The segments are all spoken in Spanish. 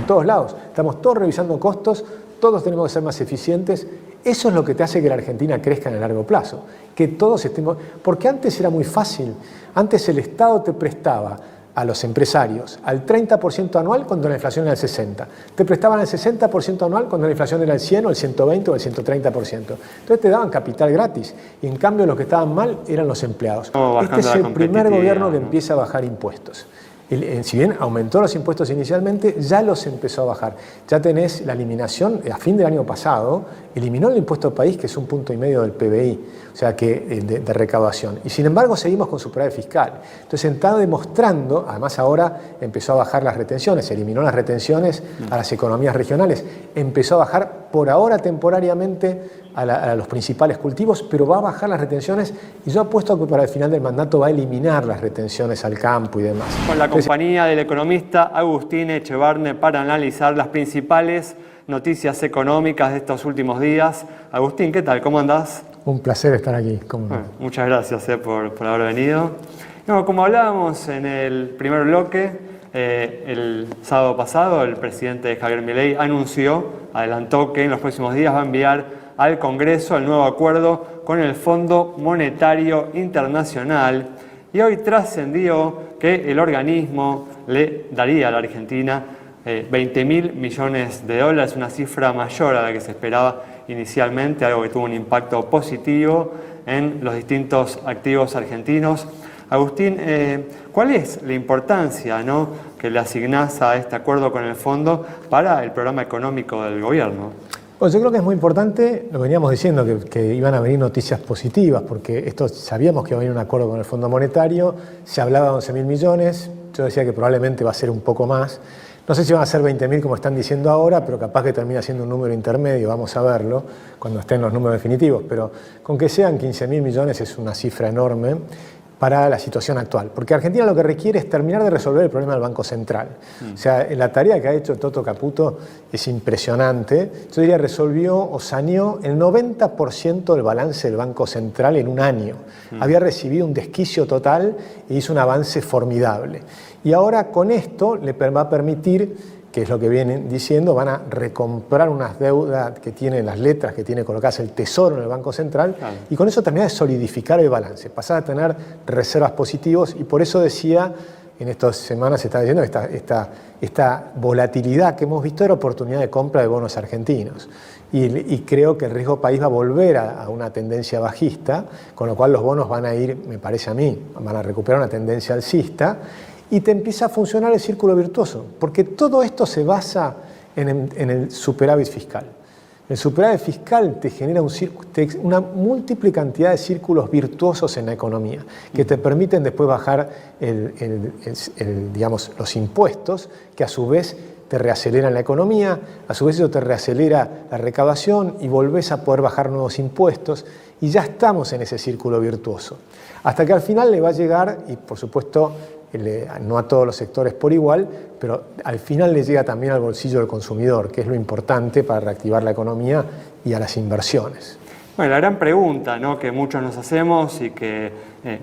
en todos lados. Estamos todos revisando costos, todos tenemos que ser más eficientes. Eso es lo que te hace que la Argentina crezca en el largo plazo. Que todos estemos... Porque antes era muy fácil. Antes el Estado te prestaba a los empresarios al 30% anual cuando la inflación era el 60%. Te prestaban el 60% anual cuando la inflación era el 100% o el 120% o el 130%. Entonces te daban capital gratis. Y en cambio los que estaban mal eran los empleados. Este es el primer gobierno que empieza a bajar impuestos. Si bien aumentó los impuestos inicialmente, ya los empezó a bajar. Ya tenés la eliminación, a fin del año pasado, eliminó el impuesto al país, que es 1,5 puntos del PBI, o sea, de recaudación. Y sin embargo seguimos con superávit fiscal. Entonces está demostrando, además ahora empezó a bajar las retenciones, eliminó las retenciones a las economías regionales, empezó a bajar por ahora temporariamente a los principales cultivos, pero va a bajar las retenciones y yo apuesto a que para el final del mandato va a eliminar las retenciones al campo y demás. Con la compañía del economista Agustín Echevarne para analizar las principales noticias económicas de estos últimos días. Agustín, ¿qué tal? ¿Cómo andás? Un placer estar aquí. Bueno, muchas gracias por haber venido. No, como hablábamos en el primer bloque, el sábado pasado el presidente Javier Milei adelantó que en los próximos días va a enviar al Congreso el nuevo acuerdo con el Fondo Monetario Internacional y hoy trascendió que el organismo le daría a la Argentina 20.000 millones de dólares, una cifra mayor a la que se esperaba inicialmente, algo que tuvo un impacto positivo en los distintos activos argentinos. Agustín, ¿cuál es la importancia, ¿no?, que le asignás a este acuerdo con el fondo para el programa económico del gobierno? Pues yo creo que es muy importante, lo veníamos diciendo, que iban a venir noticias positivas, porque esto sabíamos que iba a venir un acuerdo con el Fondo Monetario, se hablaba de 11.000 millones, yo decía que probablemente va a ser un poco más. No sé si van a ser 20.000 como están diciendo ahora, pero capaz que termina siendo un número intermedio, vamos a verlo cuando estén los números definitivos, pero con que sean 15.000 millones es una cifra enorme para la situación actual. Porque Argentina lo que requiere es terminar de resolver el problema del Banco Central. O sea, la tarea que ha hecho Toto Caputo es impresionante. Yo diría resolvió o saneó el 90% del balance del Banco Central en un año. Había recibido un desquicio total e hizo un avance formidable. Y ahora con esto le va a permitir, que es lo que vienen diciendo, van a recomprar unas deudas que tienen las letras, que tiene colocadas el Tesoro en el Banco Central, y con eso terminar de solidificar el balance, pasar a tener reservas positivas, y por eso decía, en estas semanas se está diciendo esta volatilidad que hemos visto era oportunidad de compra de bonos argentinos. Y creo que el riesgo país va a volver a una tendencia bajista, con lo cual los bonos van a ir, me parece a mí, van a recuperar una tendencia alcista, y te empieza a funcionar el círculo virtuoso, porque todo esto se basa en el superávit fiscal. El superávit fiscal te genera una múltiple cantidad de círculos virtuosos en la economía, que te permiten después bajar digamos, los impuestos, que a su vez te reaceleran la economía, a su vez eso te reacelera la recaudación y volvés a poder bajar nuevos impuestos, y ya estamos en ese círculo virtuoso. Hasta que al final le va a llegar, y por supuesto, no a todos los sectores por igual, pero al final le llega también al bolsillo del consumidor, que es lo importante para reactivar la economía y a las inversiones. Bueno, la gran pregunta, ¿no?, que muchos nos hacemos y que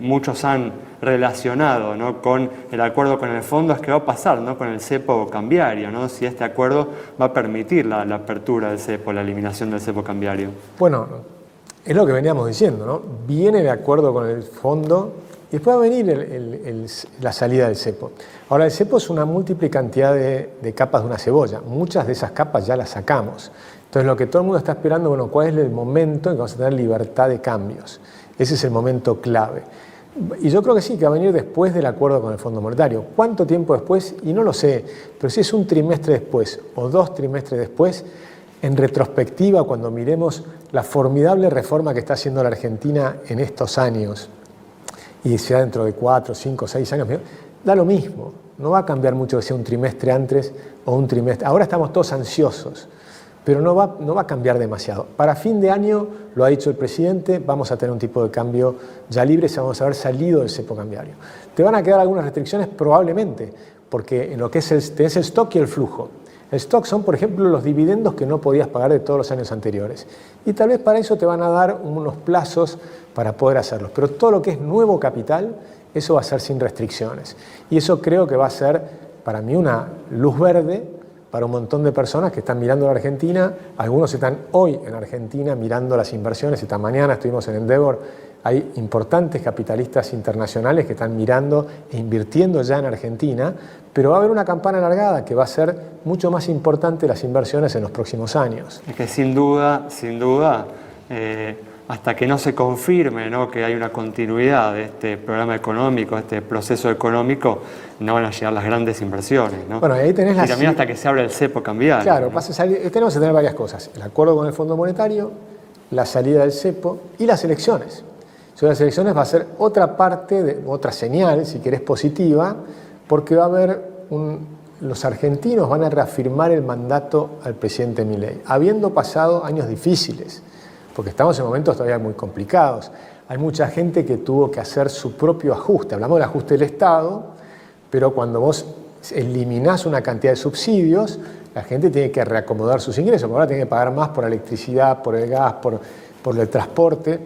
muchos han relacionado, ¿no?, con el acuerdo con el fondo es qué va a pasar, ¿no?, con el cepo cambiario, ¿no?, si este acuerdo va a permitir la apertura del cepo, la eliminación del cepo cambiario. Bueno, es lo que veníamos diciendo, ¿no? Viene de acuerdo con el fondo y después va a venir la salida del cepo. Ahora, el cepo es una múltiple cantidad de capas de una cebolla. Muchas de esas capas ya las sacamos. Entonces, lo que todo el mundo está esperando, bueno, ¿cuál es el momento en que vamos a tener libertad de cambios? Ese es el momento clave. Y yo creo que sí, que va a venir después del acuerdo con el Fondo Monetario. ¿Cuánto tiempo después? Y no lo sé, pero si es un trimestre después o 2 trimestres después, en retrospectiva, cuando miremos la formidable reforma que está haciendo la Argentina en estos años, y sea dentro de 4, 5, 6 años, da lo mismo. No va a cambiar mucho que sea un trimestre antes o un trimestre. Ahora estamos todos ansiosos, pero no va a cambiar demasiado. Para fin de año, lo ha dicho el presidente, vamos a tener un tipo de cambio ya libre, vamos a haber salido del cepo cambiario. ¿Te van a quedar algunas restricciones? Probablemente, porque en lo que es tenés el stock y el flujo. El stock son, por ejemplo, los dividendos que no podías pagar de todos los años anteriores. Y tal vez para eso te van a dar unos plazos para poder hacerlos. Pero todo lo que es nuevo capital, eso va a ser sin restricciones. Y eso creo que va a ser, para mí, una luz verde para un montón de personas que están mirando la Argentina. Algunos están hoy en Argentina mirando las inversiones. Esta mañana estuvimos en Endeavor. Hay importantes capitalistas internacionales que están mirando e invirtiendo ya en Argentina, pero va a haber una campana alargada que va a ser mucho más importante las inversiones en los próximos años. Es que sin duda, hasta que no se confirme, ¿no?, que hay una continuidad de este programa económico, este proceso económico, no van a llegar las grandes inversiones, ¿no? Bueno, ahí tenés y también hasta que se abra el cepo cambiario. Claro, ¿no? tenemos que tener varias cosas. El acuerdo con el Fondo Monetario, la salida del cepo y las elecciones. Las elecciones va a ser otra parte, otra señal, si querés, positiva, porque va a haber los argentinos van a reafirmar el mandato al presidente Milei, habiendo pasado años difíciles, porque estamos en momentos todavía muy complicados. Hay mucha gente que tuvo que hacer su propio ajuste. Hablamos del ajuste del Estado, pero cuando vos eliminás una cantidad de subsidios, la gente tiene que reacomodar sus ingresos, porque ahora tiene que pagar más por la electricidad, por el gas, por el transporte.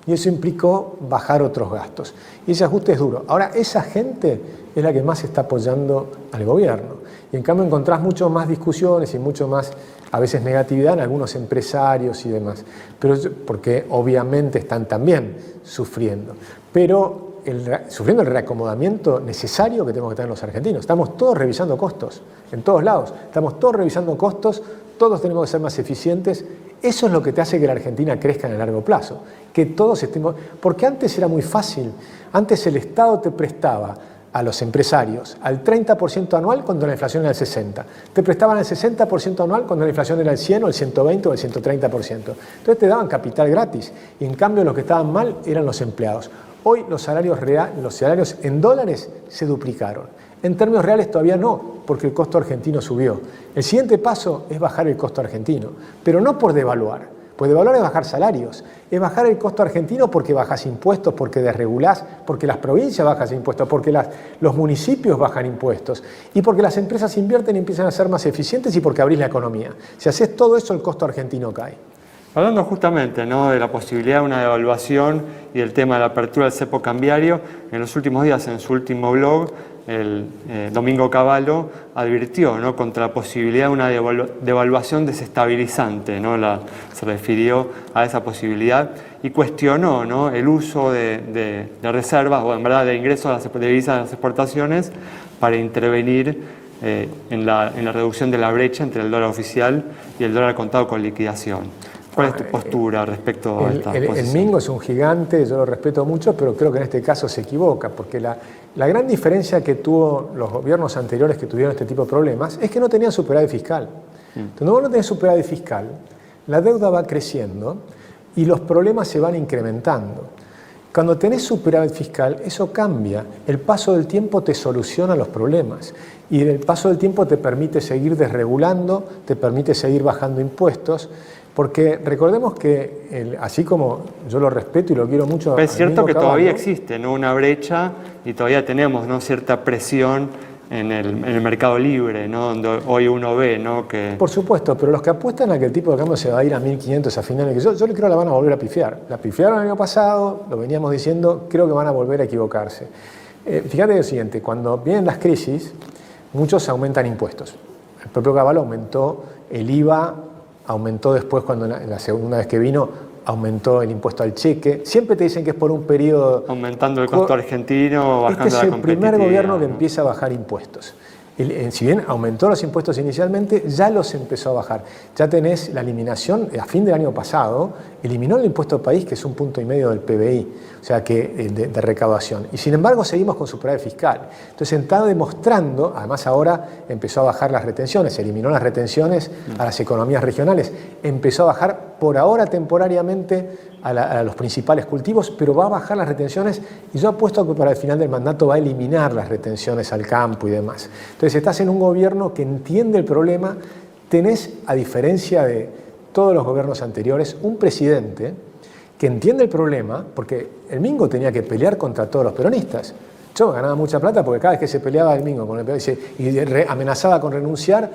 Y eso implicó bajar otros gastos. Y ese ajuste es duro. Ahora, esa gente es la que más está apoyando al gobierno. Y en cambio encontrás mucho más discusiones y mucho más, a veces, negatividad en algunos empresarios y demás. Pero, porque obviamente están también sufriendo. Pero sufriendo el reacomodamiento necesario que tenemos que tener los argentinos. Estamos todos revisando costos, en todos lados. Estamos todos revisando costos, todos tenemos que ser más eficientes. Eso es lo que te hace que la Argentina crezca en el largo plazo, que todos estemos... Porque antes era muy fácil, antes el Estado te prestaba a los empresarios al 30% anual cuando la inflación era el 60%. Te prestaban el 60% anual cuando la inflación era el 100% o el 120% o el 130%. Entonces te daban capital gratis y en cambio los que estaban mal eran los empleados. Hoy los salarios en dólares se duplicaron. En términos reales todavía no, porque el costo argentino subió. El siguiente paso es bajar el costo argentino, pero no por devaluar. Pues devaluar es bajar salarios, es bajar el costo argentino porque bajas impuestos, porque desregulás, porque las provincias bajan impuestos, porque los municipios bajan impuestos y porque las empresas invierten y empiezan a ser más eficientes y porque abrís la economía. Si haces todo eso, el costo argentino cae. Hablando justamente, ¿no?, de la posibilidad de una devaluación y del tema de la apertura del cepo cambiario, en los últimos días, en su último blog, el Domingo Cavallo advirtió, ¿no?, contra la posibilidad de una devaluación desestabilizante, ¿no? Se refirió a esa posibilidad y cuestionó, ¿no?, el uso de reservas, o en verdad de ingresos de divisas de las exportaciones para intervenir en la reducción de la brecha entre el dólar oficial y el dólar contado con liquidación. ¿Cuál es tu postura respecto a esta posición? El Mingo es un gigante, yo lo respeto mucho, pero creo que en este caso se equivoca, porque la gran diferencia que tuvo los gobiernos anteriores que tuvieron este tipo de problemas es que no tenían superávit fiscal. Cuando vos no tenés superávit fiscal, la deuda va creciendo y los problemas se van incrementando. Cuando tenés superávit fiscal, eso cambia. El paso del tiempo te soluciona los problemas y el paso del tiempo te permite seguir desregulando, te permite seguir bajando impuestos. Porque recordemos que, así como yo lo respeto y lo quiero mucho... Pero es cierto que todavía existe, ¿no?, una brecha y todavía tenemos, ¿no?, cierta presión en el mercado libre, ¿no?, donde hoy uno ve, ¿no?, que... Por supuesto, pero los que apuestan a que el tipo de cambio se va a ir a 1.500 a finales, yo le creo que la van a volver a pifiar. La pifiaron el año pasado, lo veníamos diciendo, creo que van a volver a equivocarse. Fíjate lo siguiente, cuando vienen las crisis, muchos aumentan impuestos. El propio Cavallo aumentó el IVA, aumentó después cuando la segunda vez que vino, aumentó el impuesto al cheque. Siempre te dicen que es por un periodo... Aumentando el costo argentino, bajando la competitividad. Este es el primer gobierno que empieza a bajar impuestos. Si bien aumentó los impuestos inicialmente, ya los empezó a bajar. Ya tenés la eliminación, a fin del año pasado, eliminó el impuesto país, que es 1,5 puntos del PBI, o sea, de recaudación. Y sin embargo seguimos con superávit fiscal. Entonces está demostrando, además ahora empezó a bajar las retenciones, eliminó las retenciones a las economías regionales, empezó a bajar por ahora temporariamente a los principales cultivos, pero va a bajar las retenciones y yo apuesto a que para el final del mandato va a eliminar las retenciones al campo y demás. Entonces estás en un gobierno que entiende el problema, tenés, a diferencia de todos los gobiernos anteriores, un presidente que entiende el problema, porque el Mingo tenía que pelear contra todos los peronistas. Yo ganaba mucha plata porque cada vez que se peleaba el Mingo con el PBI y amenazaba con renunciar,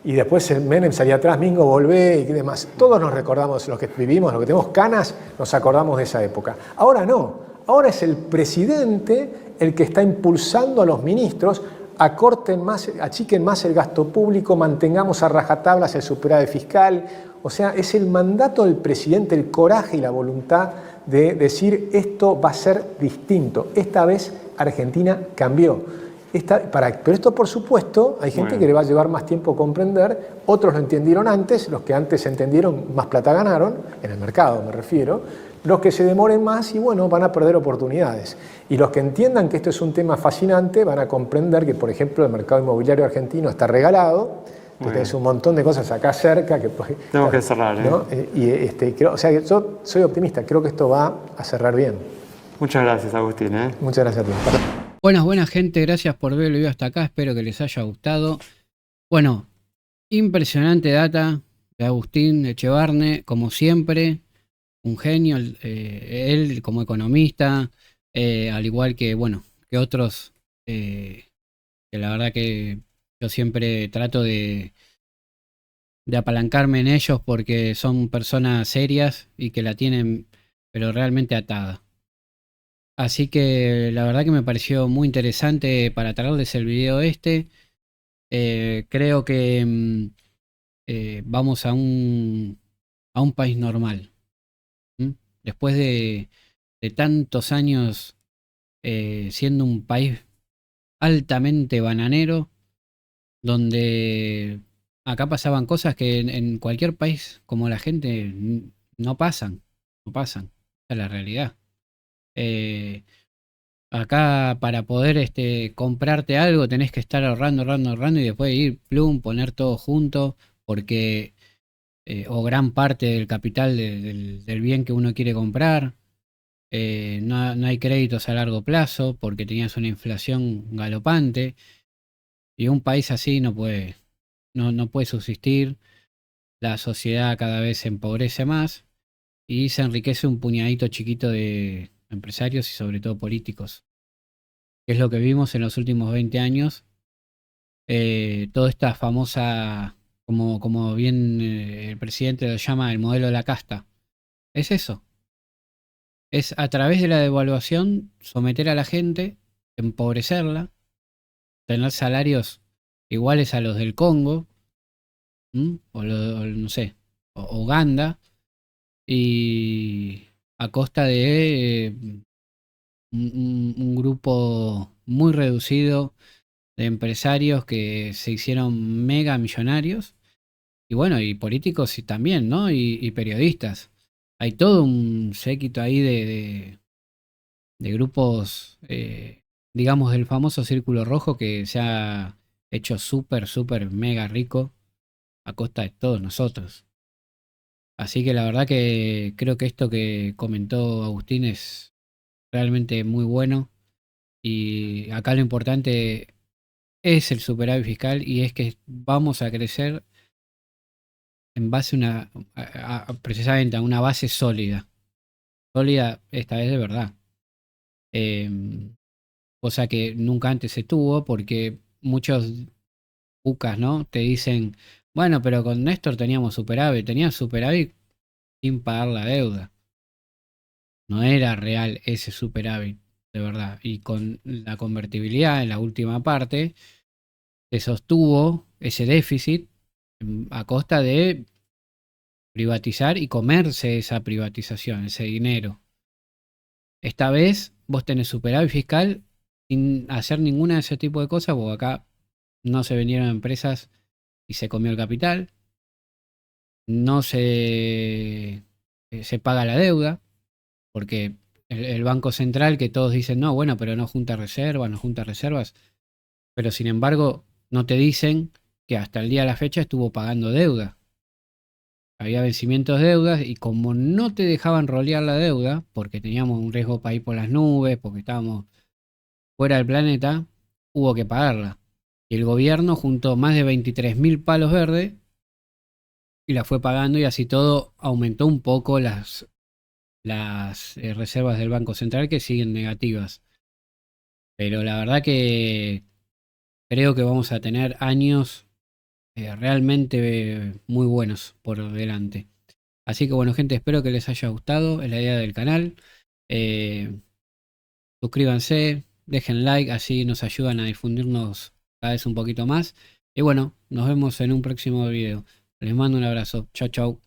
y después el Menem salía atrás, Mingo volvé y demás. Todos nos recordamos, los que vivimos, los que tenemos canas, nos acordamos de esa época. Ahora no, ahora es el presidente el que está impulsando a los ministros acorten más, achiquen más el gasto público, mantengamos a rajatablas el superávit fiscal. O sea, es el mandato del presidente, el coraje y la voluntad de decir esto va a ser distinto. Esta vez Argentina cambió. Pero esto, por supuesto, hay gente que le va a llevar más tiempo a comprender, otros lo entendieron antes, los que antes entendieron más plata ganaron, en el mercado me refiero, los que se demoren más y bueno, van a perder oportunidades. Y los que entiendan que esto es un tema fascinante van a comprender que, por ejemplo, el mercado inmobiliario argentino está regalado, que tenés un montón de cosas acá cerca. Tenemos que cerrar, ¿no? O sea, yo soy optimista, creo que esto va a cerrar bien. Muchas gracias, Agustín. Muchas gracias a ti. Buena gente, gracias por ver el video hasta acá, espero que les haya gustado. Bueno, impresionante data de Agustín Echevarne, como siempre, un genio, él como economista, al igual que, bueno, que otros, que la verdad que yo siempre trato de apalancarme en ellos porque son personas serias y que la tienen, pero realmente atada. Así que la verdad que me pareció muy interesante para traerles el video este. Creo que vamos a un país normal. Después de tantos años siendo un país altamente bananero, donde acá pasaban cosas que en cualquier país como la gente no pasan. Esa es la realidad. Acá para poder comprarte algo tenés que estar ahorrando y después ir, plum, poner todo junto, porque o gran parte del capital del bien que uno quiere comprar. No hay créditos a largo plazo porque tenías una inflación galopante y un país así no puede subsistir. La sociedad cada vez se empobrece más y se enriquece un puñadito chiquito de empresarios y sobre todo políticos, que es lo que vimos en los últimos 20 años. Toda esta famosa, como bien el presidente lo llama, el modelo de la casta. Es eso. Es a través de la devaluación someter a la gente, empobrecerla, tener salarios iguales a los del Congo, o no sé, o Uganda, y a costa de un grupo muy reducido de empresarios que se hicieron mega millonarios, y bueno, y políticos y también, ¿no? Y periodistas. Hay todo un séquito ahí de grupos, digamos, del famoso Círculo Rojo que se ha hecho súper, súper mega rico a costa de todos nosotros. Así que la verdad que creo que esto que comentó Agustín es realmente muy bueno. Y acá lo importante es el superávit fiscal y es que vamos a crecer en base precisamente a una base sólida. Sólida esta vez de verdad. Cosa que nunca antes se tuvo porque muchos UCAs, ¿no? Te dicen, bueno, pero con Néstor teníamos superávit sin pagar la deuda. No era real ese superávit, de verdad. Y con la convertibilidad en la última parte, se sostuvo ese déficit a costa de privatizar y comerse esa privatización, ese dinero. Esta vez vos tenés superávit fiscal sin hacer ninguna de ese tipo de cosas, porque acá no se vendieron empresas y se comió el capital. No se paga la deuda, porque el Banco Central, que todos dicen, no, bueno, pero no junta reservas, pero sin embargo no te dicen que hasta el día de la fecha estuvo pagando deuda. Había vencimientos de deudas y como no te dejaban rolear la deuda, porque teníamos un riesgo para ir por las nubes, porque estábamos fuera del planeta, hubo que pagarla. Y el gobierno juntó más de 23.000 palos verdes y la fue pagando y así todo aumentó un poco las reservas del Banco Central que siguen negativas. Pero la verdad que creo que vamos a tener años realmente muy buenos por delante. Así que bueno, gente, espero que les haya gustado, es la idea del canal. Suscríbanse, dejen like, así nos ayudan a difundirnos cada vez un poquito más. Y bueno, nos vemos en un próximo video. Les mando un abrazo. Chau, chau.